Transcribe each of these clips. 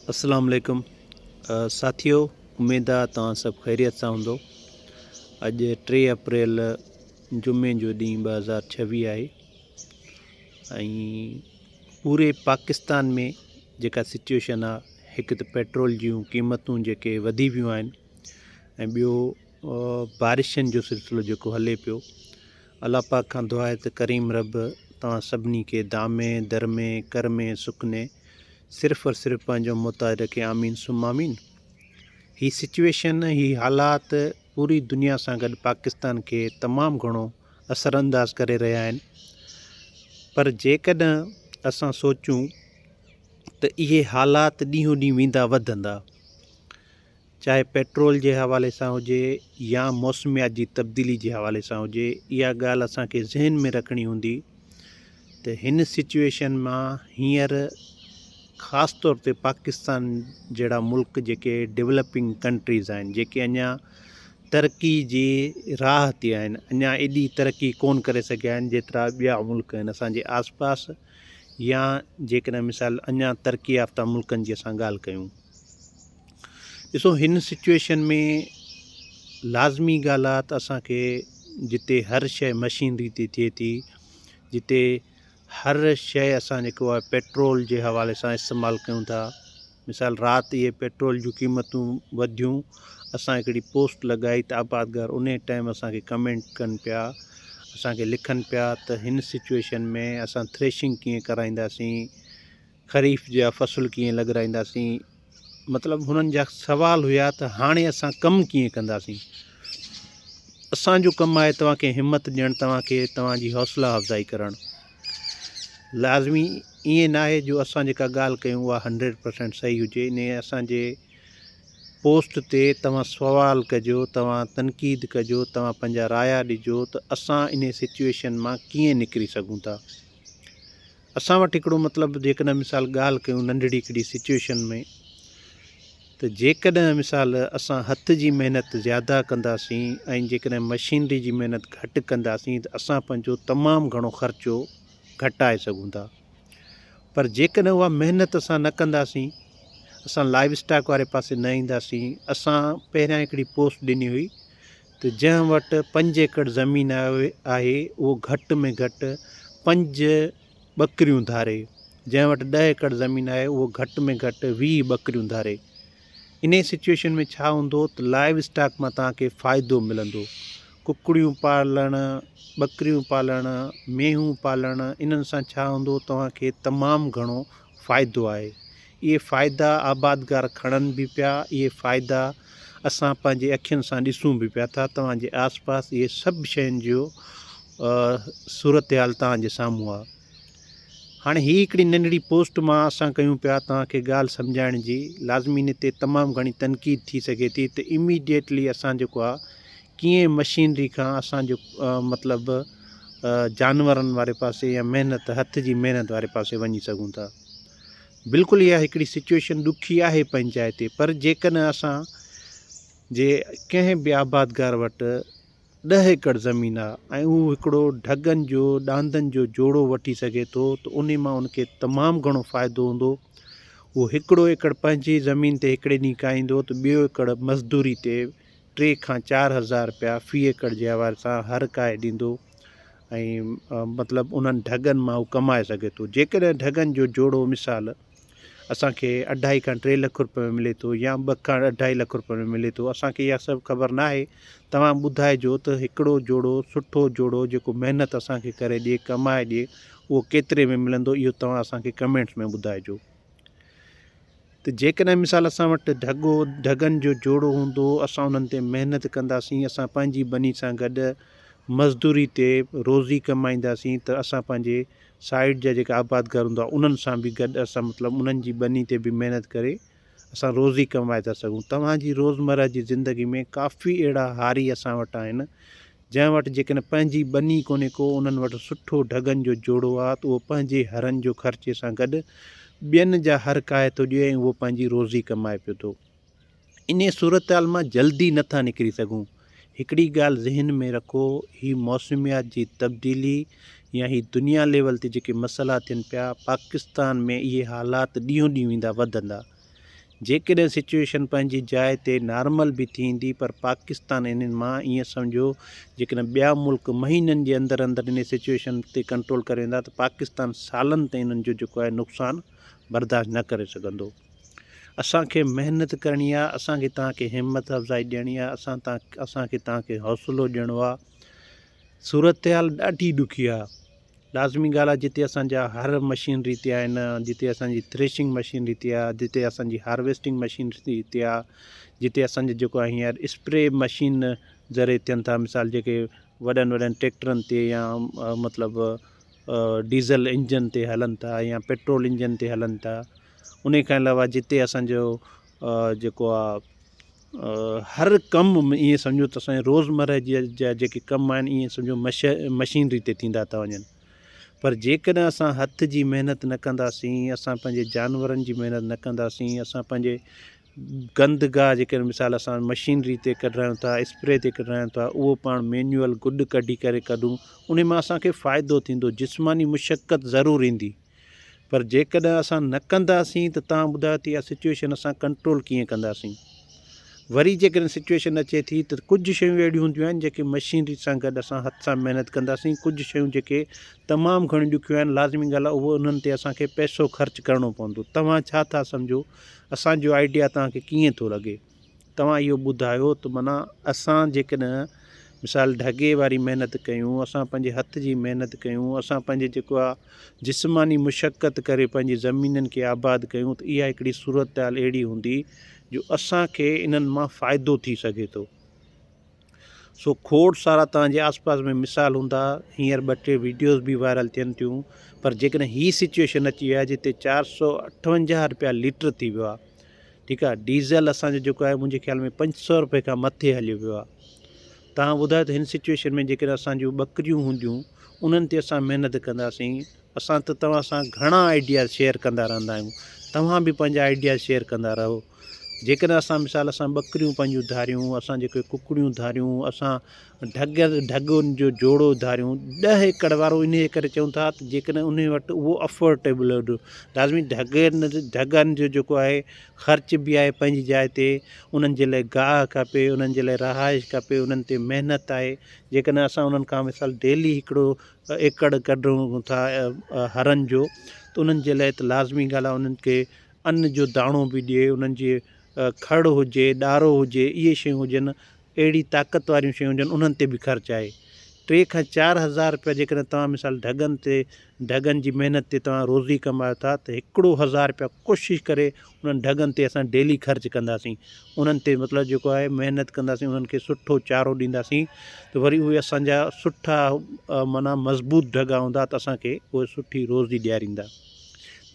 अस्सलाम वालेकुम साथियो, उमेद आहे तव्हां सभु ख़ैरियत सां हूंदो। अॼु 3 अप्रैल जुमे जो ॾींहुं 2026 आहे ऐं पूरे पाकिस्तान में जेका सिचुएशन आहे, हिकु त पेट्रोल जूं क़ीमतूं जेके वधी वियूं आहिनि ऐं ॿियो बारिशनि जो सिलसिलो जेको हले पियो। अल्लाह पाक खां दुआ आहे त करीम रब तव्हां सभिनी खे दामे दरमे करमे सुखने सिर्फ़ु और सिर्फ़ु पंहिंजो मुताज रखे। आमीन सुम आमीन। ही सिचुएशन, ही हालात पूरी दुनिया सां गॾु पाकिस्तान खे तमामु घणो असरअंदाज़ करे रहिया आहिनि। पर जेकॾहिं असां सोचूं त इहे हालात ॾींहों ॾींहुं वेंदा वधंदा, चाहे पेट्रोल जे हवाले सां हुजे या मौसमियात जी तब्दीली जे हवाले सां हुजे, इहा ॻाल्हि असांखे ज़हन में रखणी हूंदी त हिन सिचुएशन मां हींअर ख़ासि तौर ते पाकिस्तान जहिड़ा मुल्क जेके डेवलपिंग कंट्रीज़ आहिनि, जेके अञा तरक़ी जी राह ते आहिनि, अञा एॾी तरक़ी कोन करे सघिया आहिनि जेतिरा ॿिया मुल्क आहिनि असांजे आसपास, या जेकॾहिं मिसाल अञा तरक़ी याफ़्ता मुल्कनि जी असां ॻाल्हि कयूं। ॾिसो, हिन सिचुएशन में लाज़मी ॻाल्हि आहे त असांखे जिते हर शइ मशीनरी ते थिए थी, जिते हर शइ असां जेको आहे पेट्रोल जे हवाले सां इस्तेमालु कयूं था। मिसाल राति इहे पेट्रोल जूं क़ीमतूं वधियूं, असां हिकिड़ी पोस्ट लॻाई त आबादगार उन टाइम असांखे कमेंट कनि पिया, असांखे लिखनि पिया त हिन सिचुएशन में असां थ्रेशिंग कीअं कराईंदासीं, ख़रीफ़ जा फ़सुल कीअं लॻाईंदासीं। मतिलबु हुननि जा सवाल हुया त हाणे असां कमु कीअं कंदासीं। असांजो कमु आहे तव्हांखे हिमत ॾियणु, तव्हांखे तव्हांजी हौसला अफ़ज़ाई करणु। लाज़मी ईअं न आहे जो असां जेका ॻाल्हि कयूं उहा 100% सही हुजे। इन असांजे पोस्ट ते तव्हां सुवाल कजो, तव्हां तनक़ीद कजो, तव्हां पंहिंजा राया ॾिजो त असां इन सिचुएशन मां कीअं निकिरी सघूं था। असां वटि हिकिड़ो मतिलबु जेकॾहिं मिसाल ॻाल्हि कयूं नंढड़ी हिकिड़ी सिचुएशन में, त जेकॾहिं मिसाल असां हथ जी महिनत ज़्यादा कंदासीं ऐं जेकॾहिं मशीनरी जी महिनत घटि कंदासीं त असां पंहिंजो तमामु घणो ख़र्चो घटाए सघूं था। पर जेकॾहिं उहा महिनत असां न कंदासीं, असां लाइव स्टॉक वारे पासे न ईंदासीं। असां पहिरियां हिकिड़ी पोस्ट ॾिनी हुई त जंहिं वटि 5 एकड़ ज़मीन आहे उहो घटि में घटि 5 ॿकरियूं धारे, जंहिं वटि 10 एकड़ ज़मीन आहे उहो घटि में घटि 20 ॿकरियूं धारे। इन सिचुएशन में छा हूंदो त लाइव स्टॉक मां तव्हांखे फ़ाइदो मिलंदो। कुकड़ियूं पालणु, ॿकरियूं पालणु, मेहूं पालणु, इन्हनि सां छा हूंदो, तव्हांखे तमामु घणो फ़ाइदो आहे। इहे फ़ाइदा आबादगार खणनि बि पिया, इहे फ़ाइदा असां पंहिंजे अखियुनि सां ॾिसूं बि पिया था। तव्हांजे आसपास इहे सभु शयुनि जो सूरत हाल तव्हांजे साम्हूं आहे। हाणे ही हिकिड़ी नंढड़ी पोस्ट मां असां कयूं पिया तव्हांखे ॻाल्हि सम्झाइण जी। लाज़मी इन ते तमामु घणी तनक़ीद थी सघे थी त इमीडिएटली असां जेको आहे कीअं मशीनरी खां असांजो मतिलबु जानवरनि वारे पासे या महिनत, हथ जी महिनत वारे पासे वञी सघूं था। बिल्कुलु इहा हिकिड़ी सिचुएशन ॾुखी आहे पंचायत ते, पर जेकॾहिं असां जे कंहिं बि आबादगार वटि 10 एकड़ ज़मीन आहे ऐं उहो हिकिड़ो ढगनि जो ॾांदनि जो जोड़ो वठी सघे थो त उन मां उनखे तमामु घणो फ़ाइदो हूंदो। उहो 1 एकड़ पंहिंजी ज़मीन ते हिकिड़े ॾींहुं काईंदो त 2 एकड़ मज़दूरी ते 3 खां 4 हज़ार रुपया फ़ी एकड़ जे हवाले सां हर काए ॾींदो ऐं मतिलबु उन्हनि ढगनि मां उहो कमाए सघे थो। जेकॾहिं ढगनि जो जोड़ो मिसाल असांखे 2.5 खां 3 लख रुपए में मिले थो या 2 खां 2.5 लख रुपए में मिले थो, असांखे इहा सभु ख़बर न आहे। तव्हां ॿुधाइजो त हिकिड़ो जोड़ो, सुठो जोड़ो जेको महिनत असांखे करे ॾिए, कमाए ॾिए, उहो केतिरे में मिलंदो, इहो तव्हां असांखे कमेंट्स में ॿुधाइजो। त जेकॾहिं मिसाल असां वटि ढगनि जो जोड़ो हूंदो, असां उन्हनि ते महिनत कंदासीं, असां पंहिंजी बनी सां गॾु मज़दूरी ते रोज़ी कमाईंदासीं, त असां पंहिंजे साइड जा जेका आबादगार हूंदा उन्हनि सां बि गॾु असां मतिलबु उन्हनि जी बनी ते बि महिनत करे असां रोज़ी कमाए था सघूं। तव्हांजी रोज़मर्रा जी ज़िंदगी में काफ़ी अहिड़ा हारी असां वटि आहिनि जंहिं वटि जेकॾहिं पंहिंजी बनी कोन्हे को, उन्हनि वटि सुठो ढगनि जो जोड़ो आहे, त उहो पंहिंजे हरनि जो ख़र्चे सां गॾु ॿियनि जा हर काए थो ॾिए ऐं उहो पंहिंजी रोज़ी कमाए पियो थो। इन सूरत हाल मां जल्दी नथा निकिरी सघूं। हिकिड़ी ॻाल्हि ज़हन में रखो, ही मौसमियात जी तब्दीली या ही दुनिया लेवल ते जेके मसइला थियनि पिया, पाकिस्तान में इहे हालात ॾींहों ॾींहुं वेंदा वधंदा। जेकॾहिं सिचुएशन पंहिंजी जाइ ते नॉर्मल बि थींदी पर पाकिस्तान इन्हनि मां ईअं सम्झो जेकॾहिं ॿिया मुल्क महीननि जे अंदरि अंदरि इन सिचुएशन ते कंट्रोल करे वेंदा त पाकिस्तान सालनि ताईं इन्हनि जो जेको आहे नुक़सानु बर्दाश्त न करे सघंदो। असांखे महिनत करणी आहे, असांखे तव्हांखे हिमत अफ़ज़ाई ॾियणी आहे, असांखे तव्हांखे हौसलो ॾियणो आहे। सूरत हाल ॾाढी ॾुखी आहे। लाज़मी ॻाल्हि आहे जिते असांजा हर मशीनरी ते आहिनि, जिते असांजी थ्रेशिंग मशीनरी ते आहे, जिते असांजी हार्वेस्टिंग मशीनरी ते आहे, जिते असांजे जेको आहे हींअर स्प्रे मशीन ज़रिए थियनि था, मिसाल जेके वॾनि वॾनि ट्रैक्टरनि ते या मतिलबु डीज़ल इंजन ते हलनि था या पेट्रोल इंजन ते हलनि था। उन खां अलावा जिते असांजो जेको आहे हर कमु ईअं सम्झो त असांजे रोज़मर्रा जा जेके कम आहिनि ईअं सम्झो मशीनरी ते थींदा था वञनि। पर जेकॾहिं असां हथ जी महिनत न कंदासीं, असां पंहिंजे जानवरनि जी महिनत न कंदासीं, असां पंहिंजे गंदगाह जेके मिसाल असां मशीनरी ते कढायूं था, स्प्रे ते कढायूं था, उहो पाण मैन्युअल गुॾ कढी करे कढूं, उन मां असांखे फ़ाइदो थींदो, जिस्मानी मुशक़त ज़रूरु ईंदी। पर जेकॾहिं असां न कंदासीं त तव्हां ॿुधायो त इहा सिचुएशन असां कंट्रोल कीअं कंदासीं। वरी जेकॾहिं सिचुएशन अचे थी त कुझु शयूं अहिड़ियूं हूंदियूं आहिनि जेके मशीनरी सां गॾु असां हथ सां महिनत कंदासीं, कुझु शयूं जेके तमामु घणियूं ॾुखियूं आहिनि, लाज़मी ॻाल्हि आहे उहो उन्हनि ते असांखे पैसो ख़र्चु करिणो पवंदो। तव्हां छा था सम्झो, असांजो आइडिया तव्हांखे कीअं थो लॻे, तव्हां इहो ॿुधायो त माना असां जेकॾहिं मिसाल ढगे वारी महिनत कयूं, असां पंहिंजे हथ जी महिनत कयूं, असां पंहिंजे जेको आहे जिस्मानी मुशक़त करे पंहिंजी ज़मीननि खे आबाद कयूं त इहा हिकिड़ी सूरत हाल अहिड़ी हूंदी जो असांखे इन्हनि मां फ़ाइदो थी सघे थो। सो खोड़ सारा तव्हांजे आसपास में मिसाल हूंदा, हींअर 2-3 वीडियोज़ बि वायरल थियनि थियूं। पर जेकॾहिं हीअ सिचुएशन अची विया जिते 458 रुपया लीटर थी वियो आहे, ठीकु आहे, डीज़ल असांजो जेको आहे मुंहिंजे ख़्याल में 500 रुपए खां मथे हलियो वियो आहे। तव्हां ॿुधायो त हिन सिचुएशन में जेकॾहिं असांजूं ॿकरियूं हूंदियूं, उन्हनि ते असां महिनत कंदासीं, असां त तव्हां सां घणा आइडिया शेयर कंदा रहंदा आहियूं, तव्हां बि पंहिंजा आइडिया शेयर कंदा रहो। जेकॾहिं असां मिसाल असां ॿकरियूं पंहिंजूं धारियूं, असां जेके कुकड़ियूं धारियूं, असां ढगुनि जो जोड़ो धारियूं, 10 एकड़ वारो इन करे चऊं था त जेकॾहिं उन वटि उहो अफोर्डेबल हुजे। लाज़मी ढगनि जो जेको आहे ख़र्च बि आहे पंहिंजी जाइ ते, उन्हनि जे लाइ गाह खपे, उन्हनि जे लाइ रहाइश खपे, उन्हनि ते महिनत आहे। जेकॾहिं असां उन्हनि खां मिसाल डेली हिकिड़ो एकड़ कढूं था हरनि जो, त उन्हनि जे लाइ त लाज़मी ॻाल्हि आहे उन्हनि खे अन्न जो दाणो बि ॾिए, उन्हनि जे खड़ हुजे, ॾारो हुजे, इहे शयूं हुजनि, अहिड़ी ताक़त वारियूं शयूं हुजनि, उन्हनि ते बि ख़र्चु आहे। 3 खां 4 हज़ार रुपया जेकॾहिं तव्हां मिसाल ढगनि जी महिनत ते तव्हां रोज़ी कमायो था, त 1,000 रुपया कोशिशि करे उन्हनि ढगनि ते असां डेली ख़र्चु कंदासीं, उन्हनि ते मतिलबु जेको आहे महिनत कंदासीं, उन्हनि खे सुठो चारो ॾींदासीं, त वरी उहे असांजा सुठा माना मज़बूत ढगा हूंदा त असांखे उहे सुठी रोज़ी ॾियारींदा।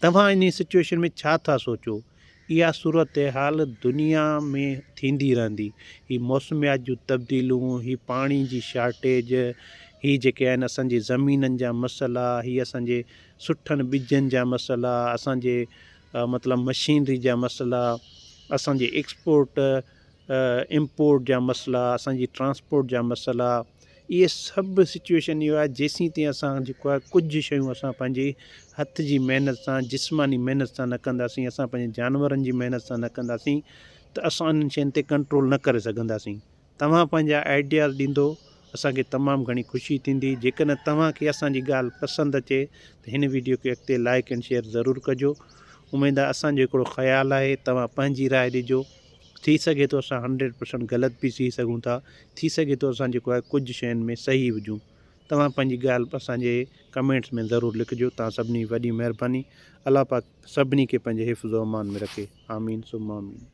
तव्हां इन सिचुएशन में छा था सोचो? इहा सूरत हाल दुनिया में थींदी रहंदी। ही मौसमियात जूं तब्दीलियूं, ही पाणी जी शार्टेज, ही जेके आहिनि असांजी ज़मीननि जा मसइला, ही असांजे सुठनि ॿिजनि जा मसइला, असांजे मतिलबु मशीनरी जा मसइला, असांजे एक्सपोर्ट इम्पोर्ट जा मसइला, असांजी ट्रांसपोर्ट जा मसइला, इहे सभु सिचुएशन इहो आहे जेसीं ताईं असां जेको आहे कुझु शयूं असां पंहिंजे हथ जी महिनत सां, जिस्मानी महिनत सां न कंदासीं, असां पंहिंजे जानवरनि जी महिनत सां न कंदासीं, त असां इन्हनि शयुनि ते कंट्रोल न करे सघंदासीं। तव्हां पंहिंजा आइडिया ॾींदो, असांखे तमामु घणी ख़ुशी थींदी। जेकॾहिं तव्हांखे असांजी ॻाल्हि पसंदि अचे त हिन वीडियो खे अॻिते लाइक एंड शेयर ज़रूरु कजो। उमेदु आहे असांजो हिकिड़ो ख़्यालु आहे, तव्हां पंहिंजी राय ॾिजो। थी सघे थो असां 100% ग़लति बि थी सघूं था, थी सघे थो असां जेको आहे कुझु शयुनि में सही हुजूं। तव्हां पंहिंजी ॻाल्हि असांजे कमेंट्स में ज़रूरु लिखिजो। तव्हां सभिनी वॾी महिरबानी। अलाह पाक सभिनी खे पंहिंजे हिफ़्ज़ ओ अमान में रखे। आमीन सुम्मा आमीन।